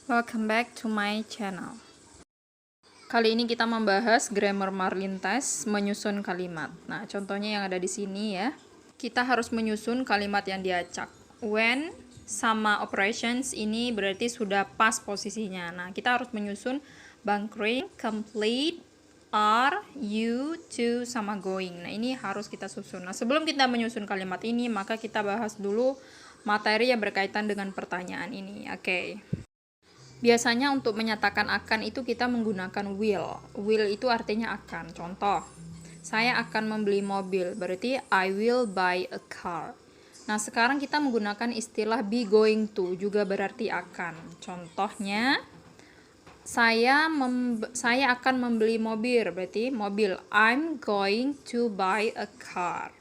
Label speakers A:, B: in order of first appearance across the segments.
A: Welcome back to my channel. Kali ini kita membahas grammar Marlin test menyusun kalimat. Nah, contohnya yang ada di sini ya. Kita harus menyusun kalimat yang diacak. When sama operations ini berarti sudah pas posisinya. Nah, kita harus menyusun bunkering, complete, are, you, to, sama going. Nah, ini harus kita susun. Nah, sebelum kita menyusun kalimat ini, maka kita bahas dulu materi yang berkaitan dengan pertanyaan ini. Oke. Biasanya untuk menyatakan akan itu kita menggunakan will. Will itu artinya akan. Contoh, saya akan membeli mobil, berarti I will buy a car. Nah, sekarang kita menggunakan istilah be going to, juga berarti akan. Contohnya, saya akan membeli mobil, berarti mobil. I'm going to buy a car.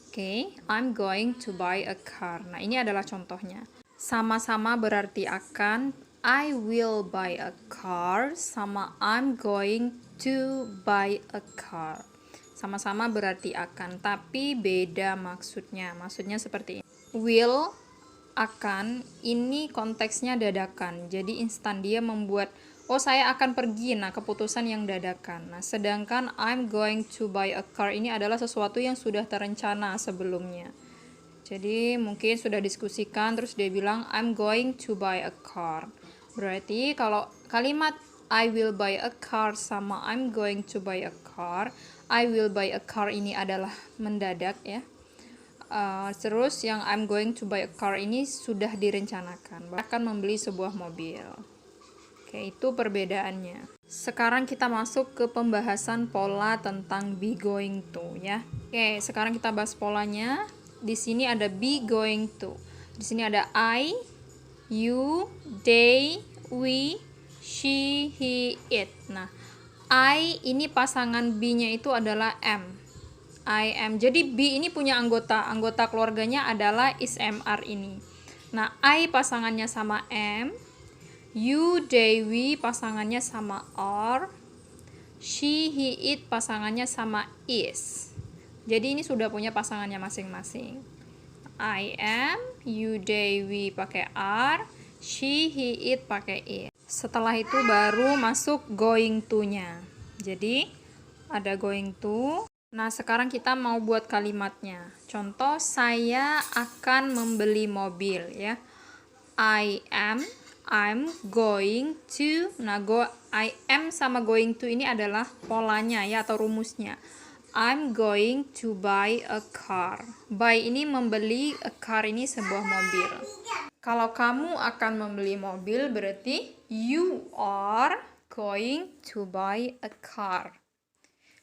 A: Oke, I'm going to buy a car. Nah, ini adalah contohnya. Sama-sama berarti akan. I will buy a car sama I'm going to buy a car. Sama-sama berarti akan, tapi beda maksudnya. Maksudnya seperti ini. Will, akan, ini konteksnya dadakan. Jadi instan, dia membuat, oh saya akan pergi, nah keputusan yang dadakan. Nah, sedangkan I'm going to buy a car ini adalah sesuatu yang sudah terencana sebelumnya. Jadi mungkin sudah diskusikan, terus dia bilang I'm going to buy a car. Berarti kalau kalimat I will buy a car sama I'm going to buy a car, I will buy a car ini adalah mendadak ya. Terus yang I'm going to buy a car ini sudah direncanakan, akan membeli sebuah mobil. Oke, itu perbedaannya. Sekarang kita masuk ke pembahasan pola tentang be going to ya. Oke, sekarang kita bahas polanya. Di sini ada be going to. Di sini ada I, you, they, we, she, he, it. Nah, I ini pasangan be-nya itu adalah am. I am. Jadi be ini punya anggota. Anggota keluarganya adalah is, am, are ini. Nah, I pasangannya sama am. You, they, we pasangannya sama are. She, he, it pasangannya sama is. Jadi ini sudah punya pasangannya masing-masing. I am, you, they, we pakai are, she, he, it pakai it. Setelah itu baru masuk going to-nya. Jadi ada going to. Nah, sekarang kita mau buat kalimatnya. Contoh, saya akan membeli mobil ya. I'm going to. Nah, I am sama going to ini adalah polanya ya, atau rumusnya. I'm going to buy a car. Buy ini membeli, a car ini sebuah mobil. Kalau kamu akan membeli mobil berarti you are going to buy a car.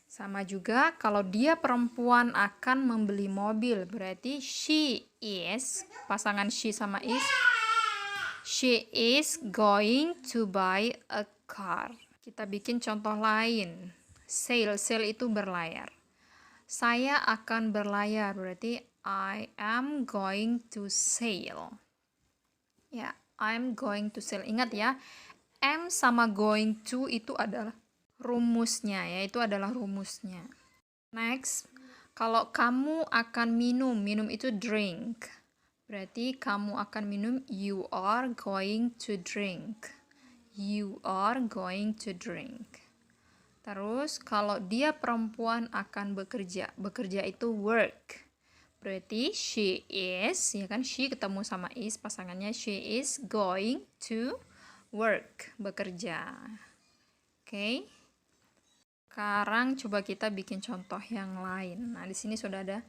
A: Sama juga kalau dia perempuan akan membeli mobil berarti she is, pasangan she sama is, she is going to buy a car. Kita bikin contoh lain. Sail itu berlayar. Saya akan berlayar, berarti I am going to sail. Ya, I'm going to sail. Ingat ya, am sama going to itu adalah rumusnya ya, itu adalah rumusnya. Next, kalau kamu akan minum itu drink. Berarti kamu akan minum, you are going to drink. You are going to drink. Terus kalau dia perempuan akan bekerja. Bekerja itu work. Berarti she is, ya kan, she ketemu sama is, pasangannya she is going to work, bekerja. Oke. Sekarang coba kita bikin contoh yang lain. Nah, di sini sudah ada.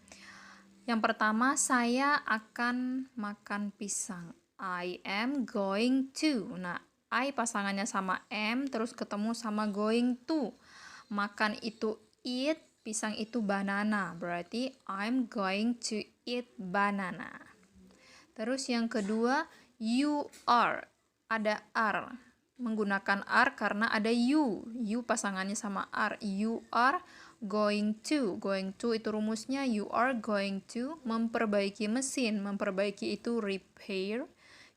A: Yang pertama, saya akan makan pisang. I am going to. Nah, I pasangannya sama am, terus ketemu sama going to. Makan itu eat, pisang itu banana. Berarti I'm going to eat banana. Terus yang kedua, you are. Ada are. Menggunakan are karena ada you. You pasangannya sama are. You are going to. Going to itu rumusnya you are going to memperbaiki mesin. Memperbaiki itu repair.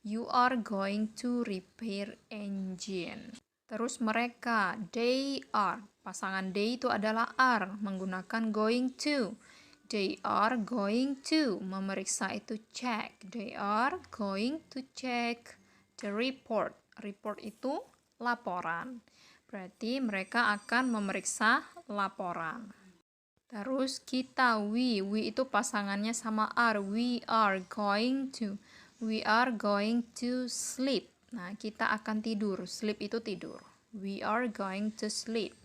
A: You are going to repair engine. Terus mereka, they are. Pasangan they itu adalah are, menggunakan going to. They are going to. Memeriksa itu check. They are going to check the report. Report itu laporan. Berarti mereka akan memeriksa laporan. Terus kita we itu pasangannya sama are. We are going to sleep. Nah, kita akan tidur. Sleep itu tidur. We are going to sleep.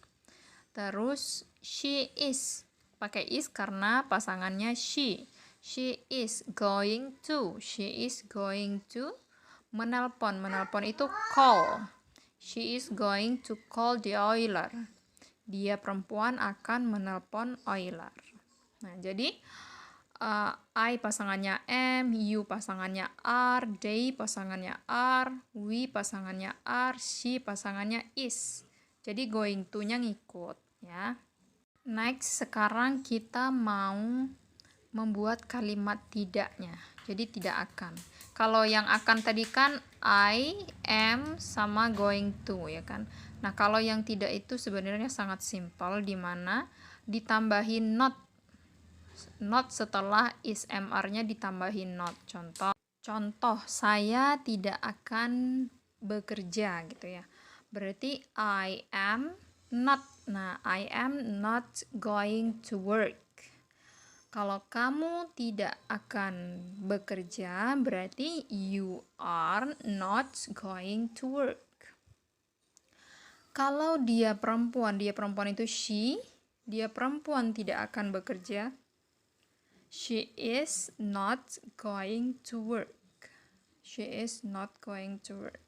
A: Terus she is. Pakai is karena pasangannya she. She is going to menelpon. Menelpon itu call. She is going to call the oiler. Dia perempuan akan menelpon oiler. Nah, jadi I pasangannya am, you pasangannya are, they pasangannya are, we pasangannya are, she pasangannya is. Jadi going to-nya ngikut ya. Next, sekarang kita mau membuat kalimat tidaknya. Jadi tidak akan. Kalau yang akan tadi kan I, am, sama going to ya kan. Nah, kalau yang tidak itu sebenarnya sangat simpel, di mana ditambahin not. Not setelah is mr-nya ditambahin not. Contoh, saya tidak akan bekerja gitu ya. Berarti I am not. Nah, I am not going to work. Kalau kamu tidak akan bekerja, berarti you are not going to work. Kalau dia perempuan itu she, dia perempuan tidak akan bekerja. She is not going to work. She is not going to work.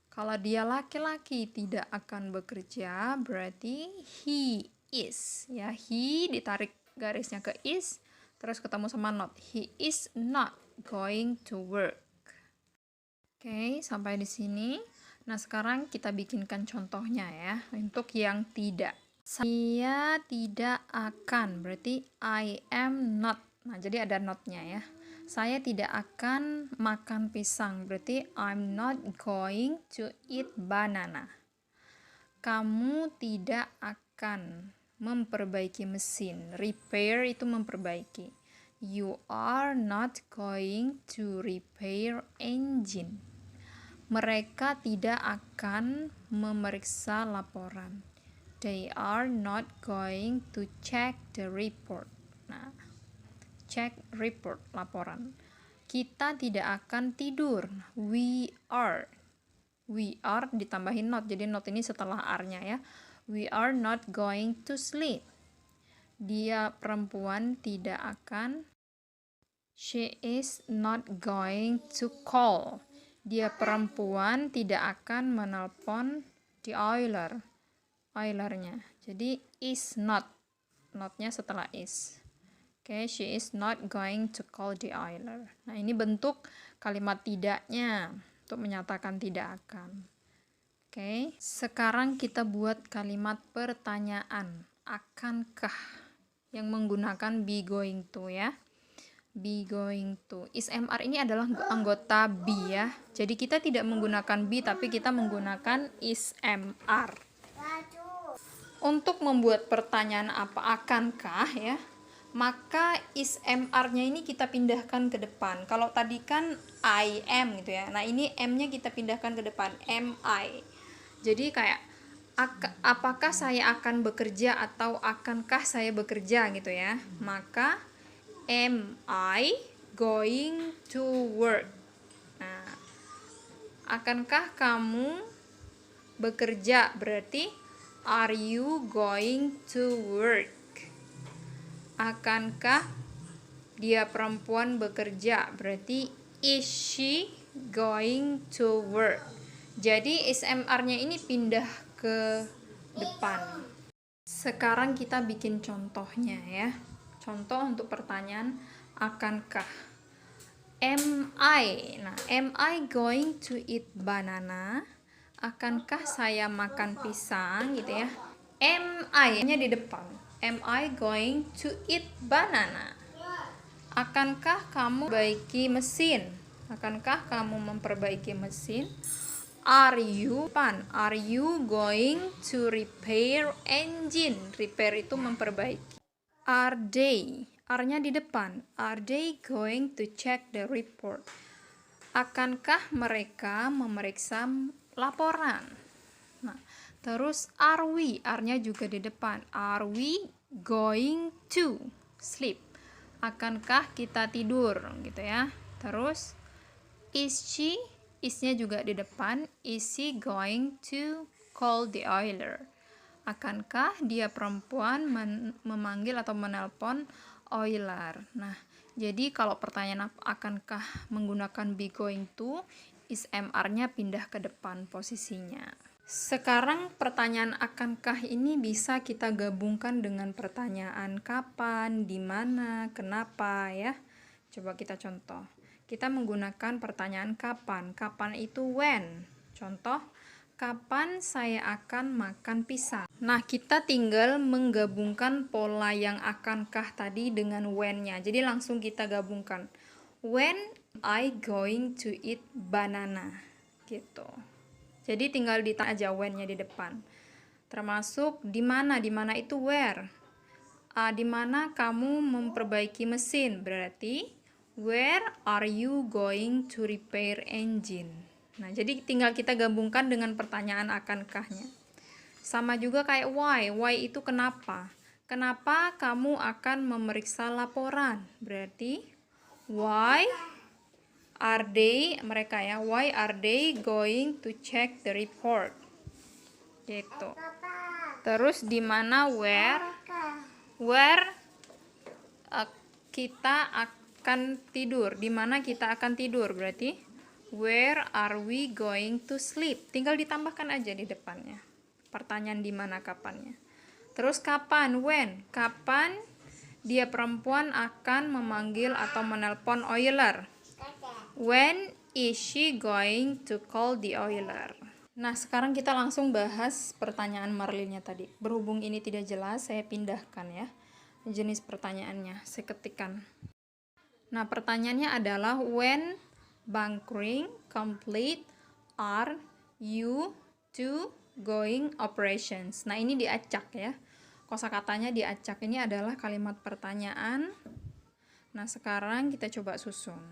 A: Kalau dia laki-laki tidak akan bekerja, berarti he is. Ya, he ditarik garisnya ke is, terus ketemu sama not. He is not going to work. Oke, sampai di sini. Nah, sekarang kita bikinkan contohnya ya, untuk yang tidak. Saya tidak akan, berarti I am not. Nah, jadi ada not-nya ya. Saya tidak akan makan pisang, berarti I'm not going to eat banana. Kamu tidak akan memperbaiki mesin. Repair itu memperbaiki. You are not going to repair engine. Mereka tidak akan memeriksa laporan. They are not going to check the report. Nah, check report, laporan. Kita tidak akan tidur. We are. We are ditambahin not. Jadi not ini setelah are-nya ya. We are not going to sleep. Dia perempuan tidak akan. She is not going to call. Dia perempuan tidak akan menelpon the oiler. Oilernya. Jadi is not. Not-nya setelah is. Oke, she is not going to call the oiler. Nah, ini bentuk kalimat tidaknya untuk menyatakan tidak akan. Oke, sekarang kita buat kalimat pertanyaan. Akankah? Yang menggunakan be going to ya. Be going to. Is mr ini adalah anggota be ya. Jadi kita tidak menggunakan be, tapi kita menggunakan is mr. Untuk membuat pertanyaan apa akankah ya, maka is mr-nya ini kita pindahkan ke depan. Kalau tadi kan I am gitu ya. Nah, ini m-nya kita pindahkan ke depan, am I. Jadi kayak apakah saya akan bekerja atau akankah saya bekerja gitu ya. Maka am I going to work. Nah, akankah kamu bekerja, berarti are you going to work? Akankah dia perempuan bekerja? Berarti is she going to work? Jadi is mr-nya ini pindah ke depan. Sekarang kita bikin contohnya ya. Contoh untuk pertanyaan akankah. Am I? Nah, am I going to eat banana? Akankah saya makan pisang gitu ya. Am I-nya di depan. Am I going to eat banana? Akankah kamu memperbaiki mesin? Akankah kamu memperbaiki mesin? Are you going to repair engine? Repair itu memperbaiki. Are they? R-nya di depan. Are they going to check the report? Akankah mereka memeriksa laporan? Nah, terus are we, are-nya juga di depan. Are we going to sleep? Akankah kita tidur gitu ya. Terus is she, is-nya juga di depan. Is she going to call the oiler? Akankah dia perempuan memanggil atau menelpon oiler? Nah, jadi kalau pertanyaan akankah menggunakan be going to, is MR-nya pindah ke depan posisinya. Sekarang pertanyaan akankah ini bisa kita gabungkan dengan pertanyaan kapan, di mana, kenapa ya. Coba kita contoh. Kita menggunakan pertanyaan kapan. Kapan itu when. Contoh, kapan saya akan makan pisang? Nah, kita tinggal menggabungkan pola yang akankah tadi dengan when-nya. Jadi langsung kita gabungkan. When I going to eat banana? Gitu. Jadi tinggal ditanya aja when-nya di depan. Termasuk di mana itu where. Di mana kamu memperbaiki mesin? Berarti where are you going to repair engine? Nah, jadi tinggal kita gabungkan dengan pertanyaan akankahnya. Sama juga kayak why. Why itu kenapa? Kenapa kamu akan memeriksa laporan? Berarti why are they, mereka ya, why are they going to check the report? Gitu. Terus di mana where kita akan tidur? Di mana kita akan tidur? Berarti where are we going to sleep? Tinggal ditambahkan aja di depannya. Pertanyaan di mana kapannya. Terus kapan? When? Kapan dia perempuan akan memanggil atau menelpon oiler? When is she going to call the oiler? Nah, sekarang kita langsung bahas pertanyaan Marlinnya tadi. Berhubung ini tidak jelas, saya pindahkan ya. Jenis pertanyaannya, saya ketikkan. Nah, pertanyaannya adalah when bunkering complete are you to going operations? Nah, ini diacak ya. Kosakatanya diacak. Ini adalah kalimat pertanyaan. Nah, sekarang kita coba susun.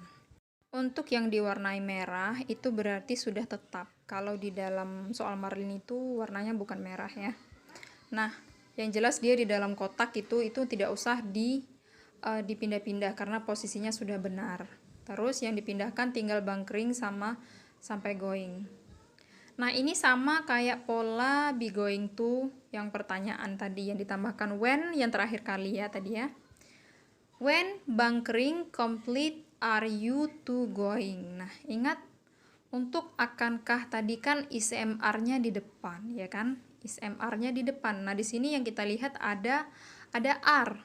A: Untuk yang diwarnai merah itu berarti sudah tetap. Kalau di dalam soal Marlin itu warnanya bukan merah ya. Nah, yang jelas dia di dalam kotak itu tidak usah dipindah-pindah karena posisinya sudah benar. Terus yang dipindahkan tinggal bunkering sama sampai going. Nah, ini sama kayak pola be going to yang pertanyaan tadi yang ditambahkan when yang terakhir kali ya tadi ya. When bunkering complete are you to going? Nah, ingat untuk akankah tadi kan is MR-nya di depan ya kan? Is MR-nya di depan. Nah, di sini yang kita lihat ada are.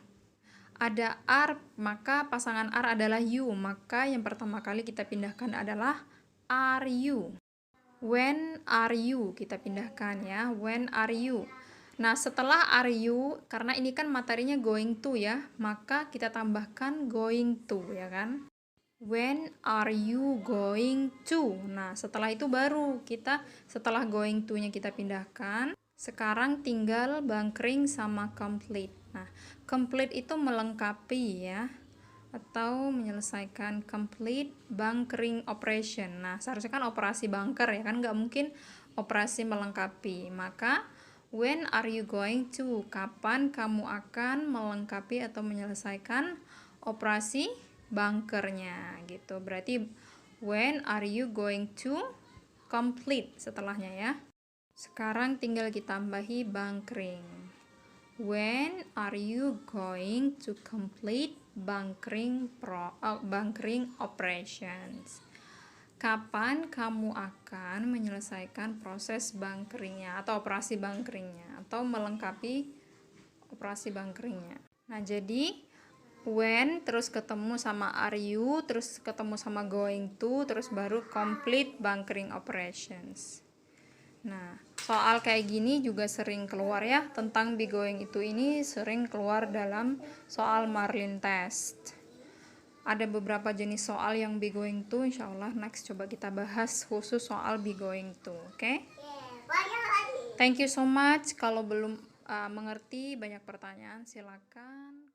A: Ada are, maka pasangan are adalah you. Maka yang pertama kali kita pindahkan adalah are you. When are you? Kita pindahkan ya. When are you? Nah, setelah are you, karena ini kan materinya going to ya, maka kita tambahkan going to ya kan. When are you going to? Nah, setelah itu baru kita, setelah going to-nya kita pindahkan. Sekarang tinggal bunkering sama complete. Nah, complete itu melengkapi ya, atau menyelesaikan complete bunkering operation. Nah, seharusnya kan operasi bunker ya kan, nggak mungkin operasi melengkapi. Maka, when are you going to? Kapan kamu akan melengkapi atau menyelesaikan operasi bunkernya gitu. Berarti, when are you going to complete setelahnya ya. Sekarang tinggal ditambahi bunkering. When are you going to complete bunkering operations? Kapan kamu akan menyelesaikan proses bunkeringnya atau operasi bunkeringnya atau melengkapi operasi bunkeringnya? Nah, jadi when terus ketemu sama are you, terus ketemu sama going to, terus baru complete bunkering operations. Nah, soal kayak gini juga sering keluar ya, tentang be going itu ini sering keluar dalam soal Marlin test. Ada beberapa jenis soal yang be going to, insya Allah next coba kita bahas khusus soal be going to, oke? Thank you so much. Kalau belum mengerti banyak pertanyaan silakan